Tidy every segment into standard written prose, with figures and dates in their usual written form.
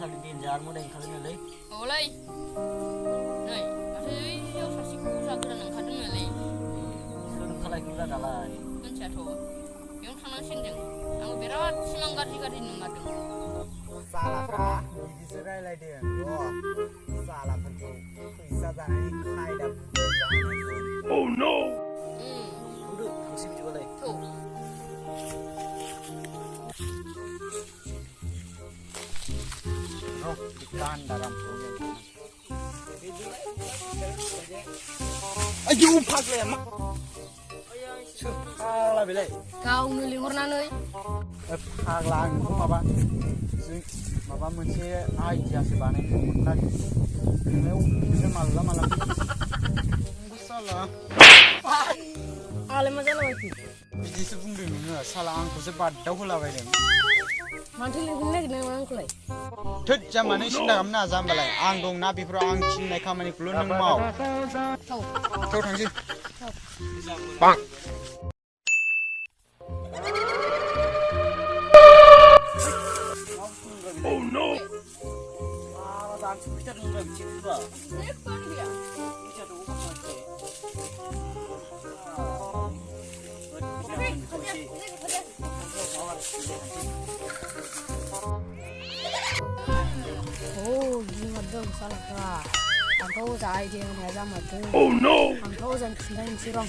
खालि देन्जार मोदाय ओंखारदोंनोलै औलै नै माथो ओइयाव सासे बुरजा गोदान ओंखारदोंनोलै सोर खालायखोब्रा दालाय मिथियाथ' बेयावनो थांनांसिगोन जों आंबो बिराद सिमां गाज्रि नुमारदों सालाफ्रा बिदिसो रायलायदों र' सालाफोरखौ फैसा जानायनि खायदा बुंबाय Oh no थौदो थांसै बिदिबालाय थौ आयौ फाग्लाया मा सोर फाग्ला बेलाय गावनो लिंहरनानै फाग्ला आं नोंखौ माबा मोनसे आइडियासो बानायदोंमोन ना नोङो माला साला आलाय मा जालाबायखो बिदिसो बुंदों नोङो साला आंखौसो बादाव होलाबायदों माथो लिंहरनो नागिरदों आंखौलाय थोद जाम्बा नों सिन्था खालामनो नाङा जाम्बालाय आं दंना बेफोराव आं थिननाय खामानिखौल' नों माव थौ थांसै बां Oh no दानसु फैथार नोंब्रा बिदिखौबा जेबोआनो गैया फैसा दङ मानसि गिहरदों सालाफ्रा आंखौ जाहैदों होननाया जामारदों Oh no आंखौ जों खिन्थानोसै र'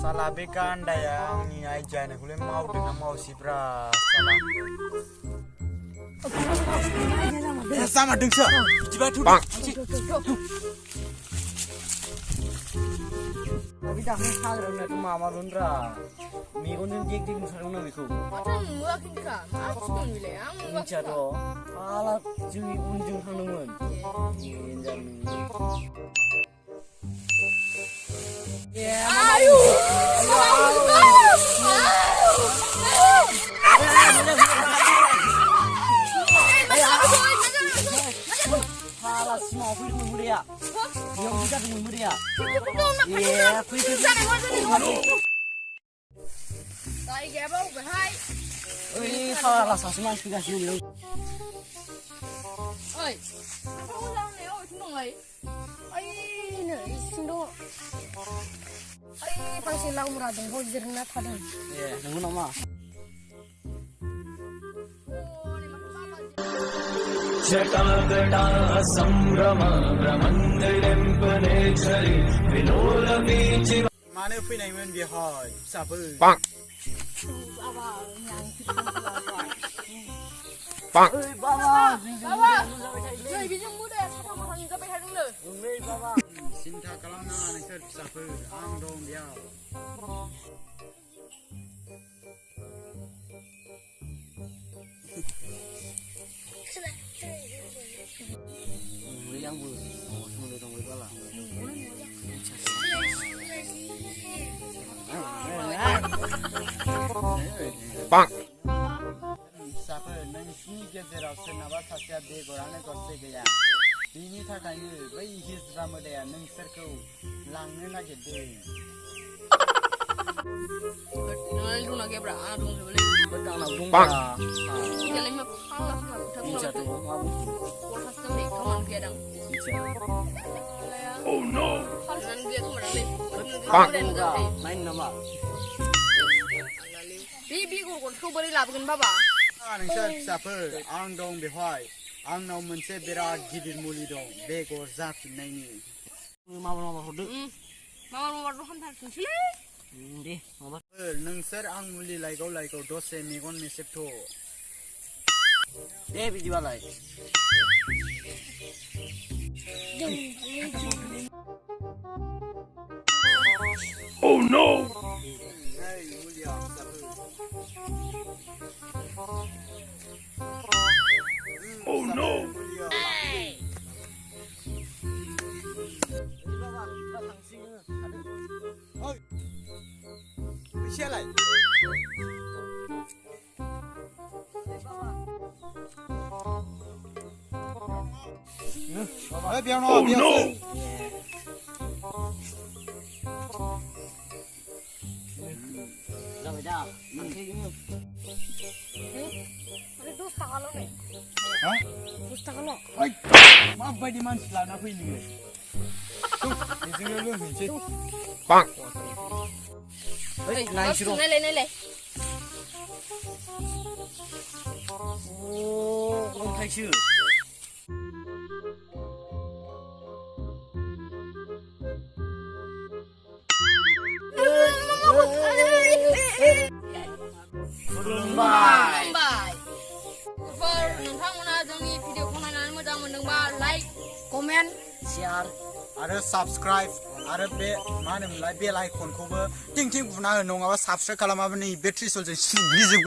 साला बे गान्दाया आंनि आइडिया होनायखौलाय मावदोंना मावसैब्रा साला जामारदोंसो बिदिबा बे दाख्लै हाग्रायावथ' माबामोनब्रा मेगनजों देग देग नुथारदोंमोन आं बेखौ माथो आं नुवाखैनोखा मा सिमां बेलाय आं मिथियाथ' हाला जोंनि उनजों थांदोंमोन आयु हाला सिमाङाव फैदोंमोन मुलिया बेयाव जादोंमोन मुलिया जायगायाबा अबेहाय ओइ हाला सासे मानसि फैगासिनो बेयाव ओइ मोजांनायाव अबेथिं दंलै ओइनो इसिं दङ ओइ फांसे लावमुरा दंफां जिरायना थादों ए नंगौ नामा जटागटा संभ्रम ब्रह्मण्डलेम्पनेश्वरि विलोलवीचि मानो फैनायमोन बेहाय फिसाफोर ओइ बाबा नै बेजों मोदाया साथा माथा नुजाबाय थादोंनो ओइ बाबा सिन्था खालामनाङा नोंसोर फिसाफोर आं दं बेयाव आंबो सोमोन्दो दं बे बाला फिसाफोर नोंसिनि गेजेराव सोरनाबा सासेया बेगरानो गरसे गैया बिनि थाखायनो बै हिजरा मोदाया नोंसोरखौ लांनो नागिरदों नोंनालाय दंना गैयाब्रा आंना दंजोबोलै आंनाव दंब्रा बिदियालाय मा फाग्ला खोथा मिथियाथ' बुंलाबायखो मा बुस्थु कलकातायाव नै खामानि गैयादां मिथिया Oh no फाननानै गैया खोमादांलै नायनो नामा बे बेगरखौ बोरै लाबोगोन बाबा नोंसोर फिसाफोर आं दं बेवहाय आंनाव मोनसे बिराद गिदिर मुलि दं बेगर जाफिननायनि माबा हरदो माबा दखानथारसैलै दे माबा नोंसोर आं मुलि लायगौ दसे मेगन मेसेबथ' दे बिदिबालाय Oh no नै मुलिया फिसाफोर Oh no मुलिया फैसायालाय बेयाव नङा बेयावसो Ada 2 takalo nih. Hah? 2 takalo. Oi, माबायदि मानसि लाना फै नोङो बेजोंनो लोंहैनोसै Hei, naik sih dong. Nilai. Oh, belum naik sih. Bye. नोंथांमोना जोंनि भिडिअखौ नायनानै मोजां मोनदोंबा लाइक, कमेन्ट, Siar. आरो साबस्क्राइब आरो बे मा होनोमोनलाय बेल आइकनखौबो टिं टिं बुना हो नङाबा साबस्क्राइब खालामाबा नै बे त्रिशुलजों सुग्लिजोबगोन